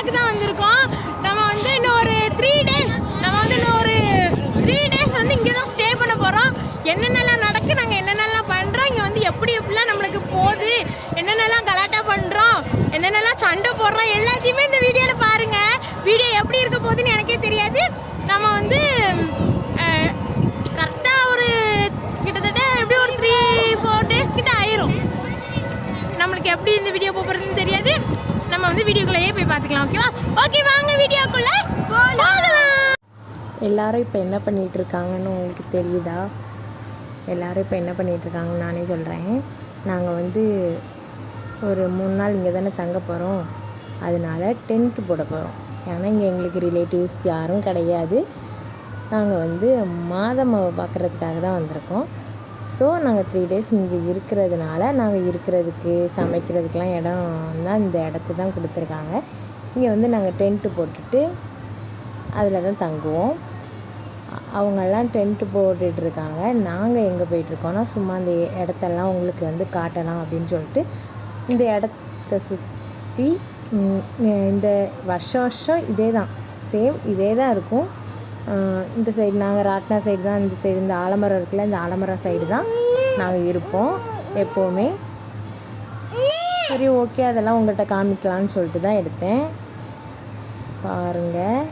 இடத்துக்கு தான் வந்திருக்கோம். நம்ம வந்து இன்னும் ஒரு 3 days வந்து இங்கே தான் ஸ்டே பண்ண போகிறோம். என்னென்னலாம் நடக்கு, நாங்கள் என்னென்னலாம் பண்ணுறோம், இங்கே வந்து எப்படிலாம் நம்மளுக்கு போகுது, என்னென்னலாம் கலாட்டா பண்ணுறோம், என்னென்னலாம் சண்டை போடுறோம், எல்லாத்தையுமே இந்த வீடியோவில் பாருங்கள். வீடியோ எப்படி இருக்க போகுதுன்னு எனக்கே தெரியாது. நம்ம வந்து கரெக்டாக ஒரு கிட்டத்தட்ட எப்படி ஒரு 3-4 days கிட்ட ஆயிரும். நம்மளுக்கு எப்படி இந்த வீடியோ போகிறதுன்னு தெரியாது. நம்ம வந்து வீடியோக்குள்ளேயே போய் பார்த்துக்கலாம். ஓகேவா? ஓகே, வாங்க வீடியோக்குள்ளே போகலாம். எல்லாரும் இப்போ என்ன பண்ணிகிட்ருக்காங்கன்னு உங்களுக்கு தெரியுதா? எல்லோரும் இப்போ என்ன பண்ணிகிட்ருக்காங்கன்னு நானே சொல்கிறேன். நாங்கள் வந்து ஒரு 3 நாள் இங்கே தானே தங்க போகிறோம். அதனால டென்ட் போட போகிறோம். ஏன்னா இங்கே எங்களுக்கு ரிலேட்டிவ்ஸ் யாரும் கிடையாது. நாங்கள் வந்து மாதம்மாவை பார்க்குறதுக்காக தான் வந்திருக்கோம். ஸோ நாங்கள் 3 days இங்கே இருக்கிறதுனால நாங்கள் இருக்கிறதுக்கு சமைக்கிறதுக்கெலாம் இடம் தான் இந்த இடத்த தான் கொடுத்துருக்காங்க. இங்கே வந்து நாங்கள் டென்ட்டு போட்டுட்டு அதில் தான் தங்குவோம். அவங்கெல்லாம் டென்ட்டு போட்டுட்ருக்காங்க. நாங்கள் எங்கே போயிட்டுருக்கோன்னா சும்மா அந்த இடத்தெல்லாம் உங்களுக்கு வந்து காட்டலாம் அப்படின்னு சொல்லிட்டு இந்த இடத்த சுற்றி இந்த வருஷம் இதே தான், சேம் இதே தான் இருக்கும். இந்த சைடு நாங்கள் ராட்னா சைடு தான், இந்த சைடு இந்த ஆலமரம் இருக்குல்ல, இந்த ஆலமரம் சைடு தான் நாங்கள் இருப்போம் எப்போவுமே. சரி, ஓகே, அதெல்லாம் உங்கள்கிட்ட காமிக்கலான்னு சொல்லிட்டு தான் எடுத்தேன். பாருங்கள்.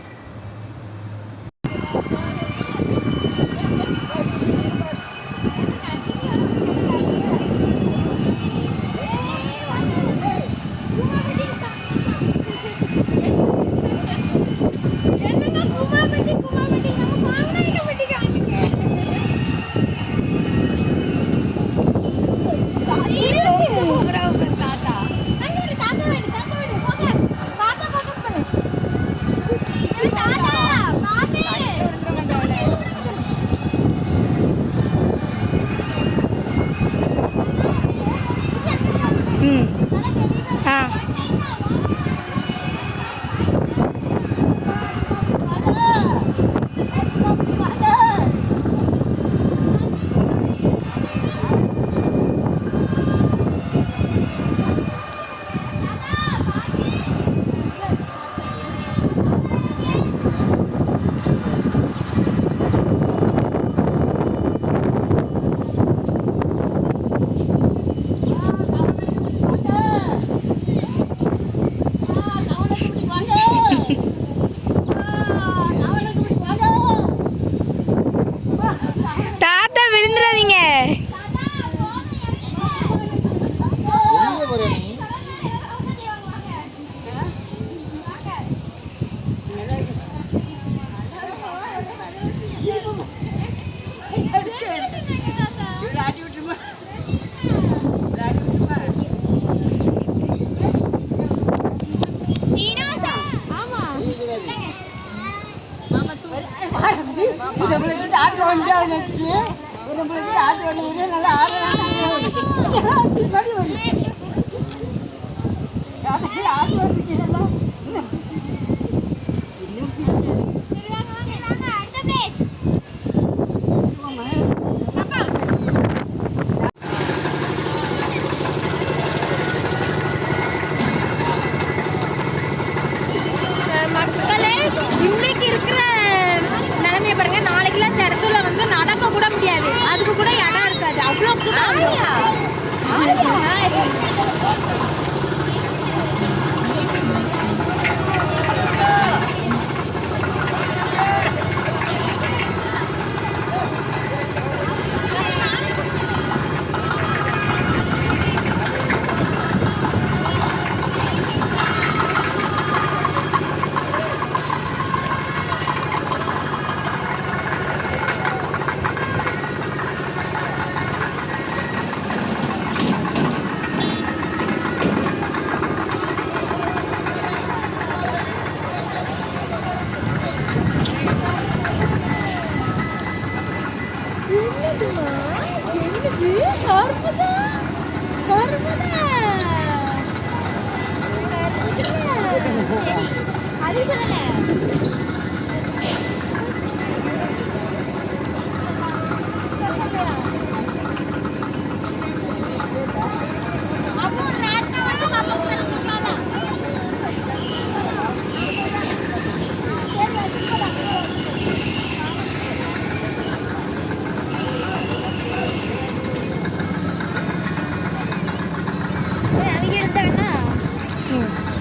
நடக்க கூட முடியாது, அதுக்கு கூட இடம் இருக்காது. அவ்வளோ கூட்டம்.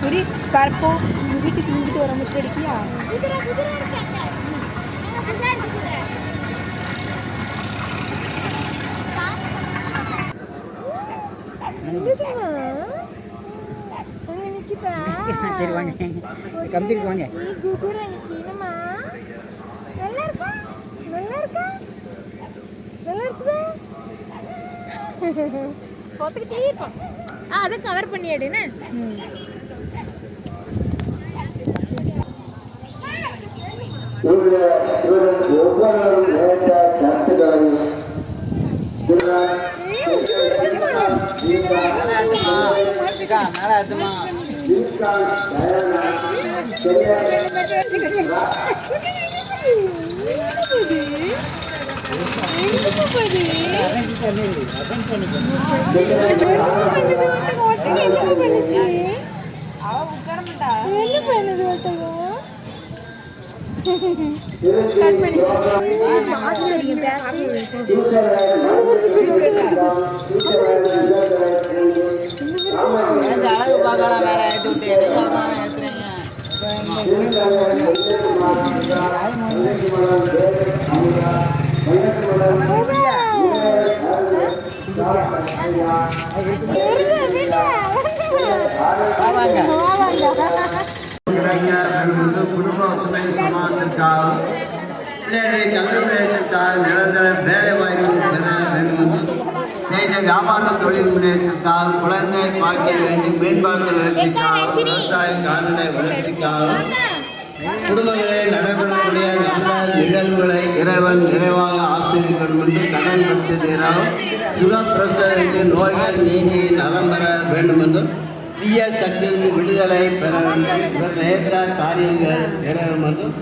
சரி பரப்போ உங்கள் வீட்டுக்கு இங்கிட்டு வர முச்சு அடிக்கியா சரி வாங்க கம்பெனிக்கு வாங்க குதிரை நிக்கணுமா நல்லா இருக்கா நல்லா இருக்கா நல்லா இருக்குதா பார்த்துக்கிட்டே இருப்பான் அதை கவர் பண்ணி எடுன்னு நல்லா இருக்குமா அழகு பார்க்கலாம் வேற ஏற்றி விட்டு குடும்ப ஒற்றுமை சமாளித்திற்காக பிள்ளைகளை கல்வி முன்னேற்றத்திற்காக நிரந்தர வேலை வாய்ப்பு பெற வேண்டும் செய்த வியாபார தொழில் முன்னேற்றத்திற்காக குழந்தை பாக்கிய வேண்டும் மேம்பாட்டு வளர்ச்சிக்காக விவசாய கால்நடை வளர்ச்சிக்காக குடும்பங்களை நடைபெறக்கூடிய நல்ல நிகழ்வுகளை இறைவன் நிறைவாக ஆசிரியர்கள் என்று கடன் பெற்றதினால் சுகப்பிரசவ என்று நோய்கள் நீங்கி நலம் பெற வேண்டும் என்றும் தீய சக்தியிலிருந்து விடுதலை பெற வேண்டும் இவர் நேர்ந்த காரியங்கள் நிறைவேறும் என்றும்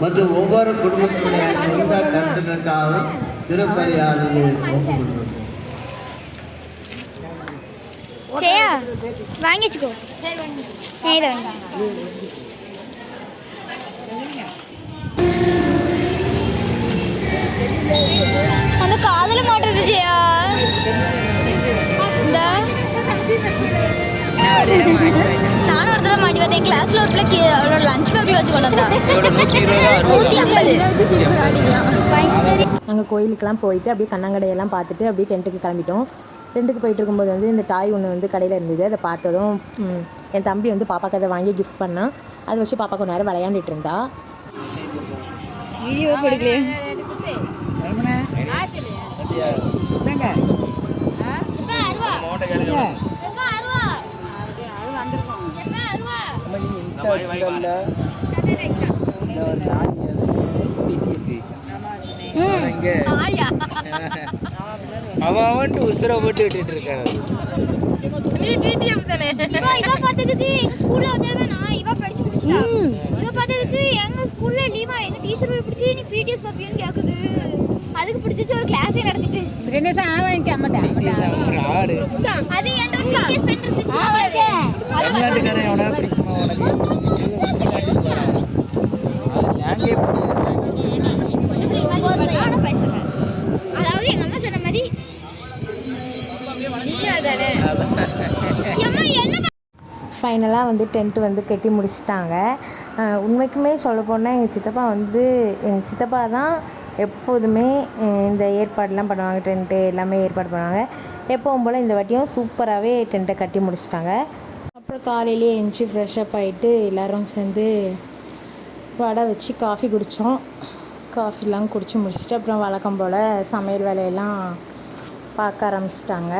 மற்றும் ஒவ்வொரு குடும்பத்தினுடைய சொந்த கருத்துக்களுக்காகவும் திருப்பலியானது ஒப்புக்கொள்கிறோம். சரியா வாங்கி வச்சுக்கோ இதை அந்த காதல மாட்டுறது ஜெயா இந்த நானும் ஒரு தடவை மாட்டி வந்தேன் கிளாஸ்ல ஒரு பிள்ளை அவளோட லஞ்ச் பேக்ல வச்சு கொண்டு வந்தா 150 நாங்கள் கோயிலுக்கெல்லாம் போயிட்டு அப்படியே கண்ணாங்கடையெல்லாம் பார்த்துட்டு அப்படியே டென்ட்டுக்கு கிளம்பிட்டோம். டென்ட்டுக்கு போயிட்டு இருக்கும்போது வந்து இந்த டாய் ஒன்று வந்து கடையில் இருந்தது. அதை பார்த்ததும் என் தம்பி வந்து பாப்பாக்கு அதை வாங்கி கிஃப்ட் பண்ணான். அதை வச்சு பாப்பா கொஞ்ச நேரம் விளையாண்டுட்டு இருந்தா. வீடியோ படிக்கலையே அவன் உசுர போட்டு விட்டுட்டு இருக்கான். இவ பார்த்ததுக்கு எங்க ஸ்கூல்ல வந்து நான் இவ படிச்சு முடிச்சிட்டா. இவ பார்த்ததுக்கு எங்க ஸ்கூல்ல லீவா எங்க டீச்சர் பிடிச்சி நீ பிடிஎஸ் பாப்பியோன்னு கேக்குது. அதுக்கு பிடிச்சிச்சு ஒரு கிளாஸே நடத்திட்டு. ரெனேசா வாங்கி அம்மடா. ஆடு. அது என்ட ஒரு பிடிஎஸ் பென் இருந்துச்சு. தமிழ்நாட்டுக்காரன் எவனா பிடிக்குமா உனக்கு? அது அதாவது எங்க அம்மா சொன்ன மாதிரி ஃபைனலாக வந்து டென்ட்டு வந்து கட்டி முடிச்சிட்டாங்க. உண்மைக்குமே சொல்ல போனால் எங்கள் சித்தப்பா தான் எப்போதுமே இந்த ஏற்பாடெலாம் பண்ணுவாங்க. டென்ட்டு எல்லாமே ஏற்பாடு பண்ணுவாங்க. எப்பவும் போல் இந்த வாட்டியும் சூப்பராகவே டென்ட்டை கட்டி முடிச்சிட்டாங்க. அப்புறம் காலையிலேயே எழுந்துச்சி ஃப்ரெஷ்அப் ஆகிட்டு எல்லோரும் சேர்ந்து வடை வச்சு காஃபி குடித்தோம். காஃபிலாம் குடித்து முடிச்சுட்டு அப்புறம் வழக்கம் போல் சமையல் வேலையெல்லாம் பார்க்க ஆரம்பிச்சிட்டாங்க.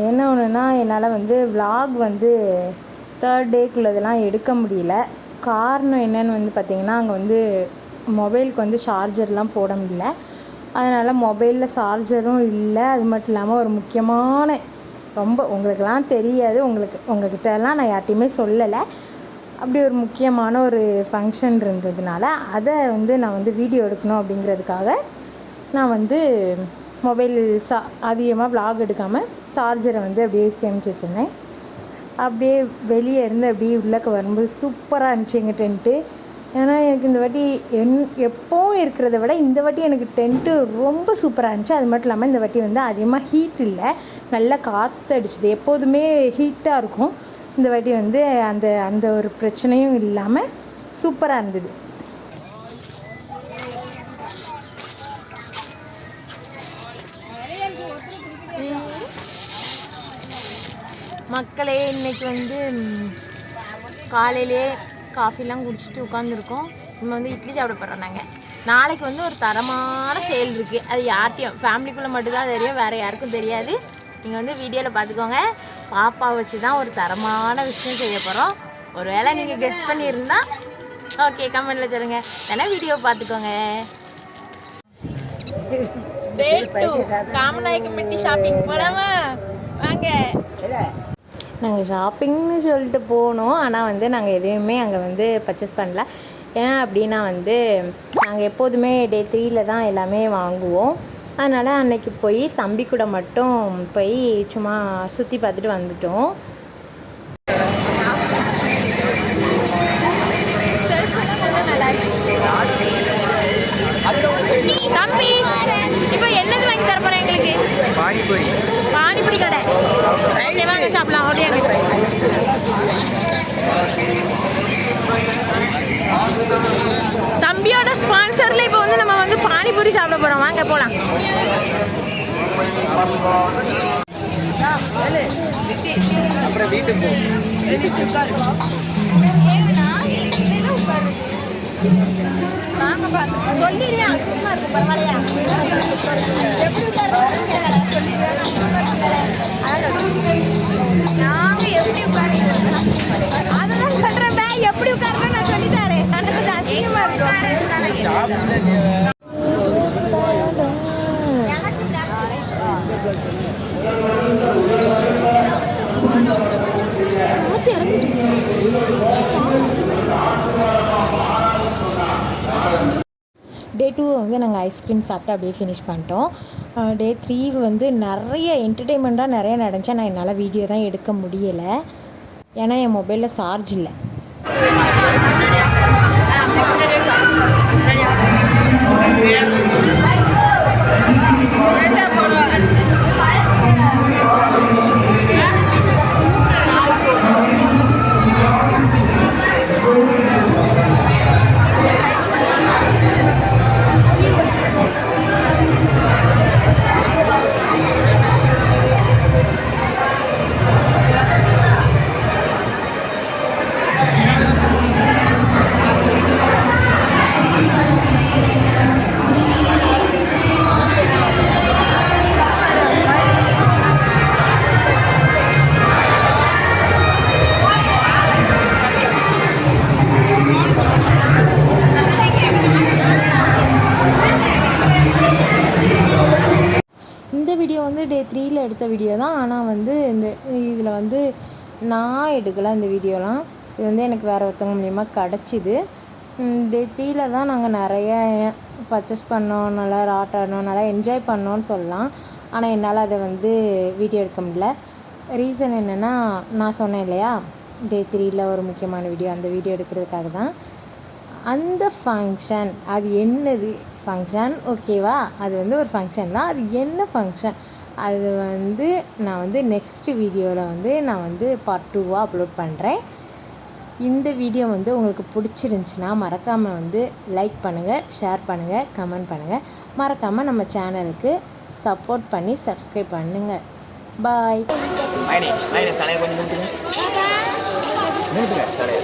என்ன ஒன்றுனா என்னால் வந்து விலாக் வந்து 3rd டேக்குள்ளதெல்லாம் எடுக்க முடியல. காரணம் என்னென்னு வந்து பார்த்திங்கன்னா அங்கே வந்து மொபைலுக்கு வந்து சார்ஜர்லாம் போட முடியல. அதனால் மொபைலில் சார்ஜரும் இல்லை. அது மட்டும் இல்லாமல் ஒரு முக்கியமான ரொம்ப உங்களுக்கெல்லாம் தெரியாது, உங்கள்கிட்டலாம் நான் யார்ட்டையுமே சொல்லலை. அப்படி ஒரு முக்கியமான ஒரு ஃபங்க்ஷன் இருந்ததுனால அதை வந்து நான் வந்து வீடியோ எடுக்கணும் அப்படிங்கிறதுக்காக நான் வந்து மொபைல் அதிகமாக விலாக் எடுக்காமல் சார்ஜரை வந்து அப்படியே சேமித்து வச்சுருந்தேன். அப்படியே வெளியே இருந்து அப்படியே உள்ளக்க வரும்போது சூப்பராக இருந்துச்சு எங்கள் டென்ட்டு. ஏன்னா எனக்கு இந்த வாட்டி எப்போவும் இருக்கிறத விட இந்த வாட்டி எனக்கு டென்ட்டு ரொம்ப சூப்பராக இருந்துச்சு. அது மட்டும் இல்லாமல் இந்த வாட்டி வந்து அதிகமாக ஹீட் இல்லை, நல்லா காற்று அடிச்சுது. எப்போதுமே ஹீட்டாக இருக்கும், இந்த வாட்டி வந்து அந்த அந்த ஒரு பிரச்சனையும் இல்லாமல் சூப்பராக இருந்தது. மக்களே, இன்றைக்கி வந்து காலையிலே காஃபிலாம் குடிச்சிட்டு உட்காந்துருக்கோம். நம்ம வந்து இட்லி சாப்பிட போகிறோம். நாங்கள் நாளைக்கு வந்து ஒரு தரமான சேல் இருக்குது. அது யார்ட்டையும் ஃபேமிலிக்குள்ளே மட்டும்தான் தெரியும், வேறு யாருக்கும் தெரியாது. நீங்கள் வந்து வீடியோவில் பார்த்துக்கோங்க. பாப்பா வச்சு தான் ஒரு தரமான விஷயம் செய்ய போகிறோம். ஒரு வேளை நீங்கள் கெஸ் பண்ணியிருந்தா ஓகே, கமெண்ட்டில் சொல்லுங்கள். வேணா வீடியோ பார்த்துக்கோங்க. காமநாயக்கம்பட்டி ஷாப்பிங் போகலாமா? வாங்க. நாங்கள் ஷாப்பிங்னு சொல்லிட்டு போனோம். ஆனால் வந்து நாங்கள் எதையுமே அங்கே வந்து பர்ச்சேஸ் பண்ணல. ஏன் அப்படின்னா வந்து நாங்கள் எப்போதுமே டே 3 தான் எல்லாமே வாங்குவோம். அதனால் அன்னைக்கு போய் தம்பி கூட மட்டும் போய் சும்மா சுற்றி பார்த்துட்டு வந்துட்டோம். தம்பி இப்போ என்னது வாங்கி தர போகிறேன் எங்களுக்கு? பானிபூரி கடை. வாங்க சாப்பிடலாம். ஓடியாங்க. தம்பியோட ஸ்பான்சரில் இப்போ வந்து நம்ம வந்து பானிபூரி சாப்பிட போகிறோம். வாங்க போகலாம். அப்புறம் வீட்டுக்கு போ. சொல்லிடுறியா? சும்மா இருக்கு, பரவாயில்லையா? எப்படி அதுதான் சொல்கிறேன். எப்படி உட்காருன்னு நான் சொல்லித்தரேன். நான் கொஞ்சம் அதிகமாக இருக்கும். டே 2 வந்து நாங்கள் ஐஸ்கிரீம் சாப்பிட்டு அப்படியே ஃபினிஷ் பண்ணிட்டோம். டே 3 வந்து நிறைய என்டர்டெயின்மெண்ட்டாக நிறைய நடந்துச்சு. நான் என்னால் வீடியோ தான் எடுக்க முடியலை, ஏன்னா என் மொபைலில் சார்ஜ் இல்லை. இந்த வீடியோ வந்து டே 3 எடுத்த வீடியோ தான். ஆனால் வந்து இதில் வந்து நான் எடுக்கலை இந்த வீடியோலாம். இது வந்து எனக்கு வேறு ஒருத்தவங்க மூலிமா கிடச்சிது. டே 3 தான் நாங்கள் நிறைய பர்ச்சேஸ் பண்ணோம், நல்லா ஆட்டணும், நல்லா என்ஜாய் பண்ணோன்னு சொல்லலாம். ஆனால் என்னால் அதை வந்து வீடியோ எடுக்க முடியல. ரீசன் என்னென்னா, நான் சொன்னேன் இல்லையா, டே 3 ஒரு முக்கியமான வீடியோ, அந்த வீடியோ எடுக்கிறதுக்காக தான். அந்த ஃபங்க்ஷன் அது என்னது ஃபங்க்ஷன் ஓகேவா? அது வந்து ஒரு ஃபங்க்ஷன் தான். அது என்ன ஃபங்க்ஷன் அது வந்து நான் வந்து நெக்ஸ்ட் வீடியோவில் வந்து நான் வந்து பார்ட் 2 அப்லோட் பண்ணுறேன். இந்த வீடியோ வந்து உங்களுக்கு பிடிச்சிருந்துச்சின்னா மறக்காமல் வந்து லைக் பண்ணுங்கள், ஷேர் பண்ணுங்கள், கமெண்ட் பண்ணுங்கள். மறக்காமல் நம்ம சேனலுக்கு சப்போர்ட் பண்ணி சப்ஸ்கிரைப் பண்ணுங்கள். பாய். தலையை கொஞ்சம் நிறுத்துங்க. தலையை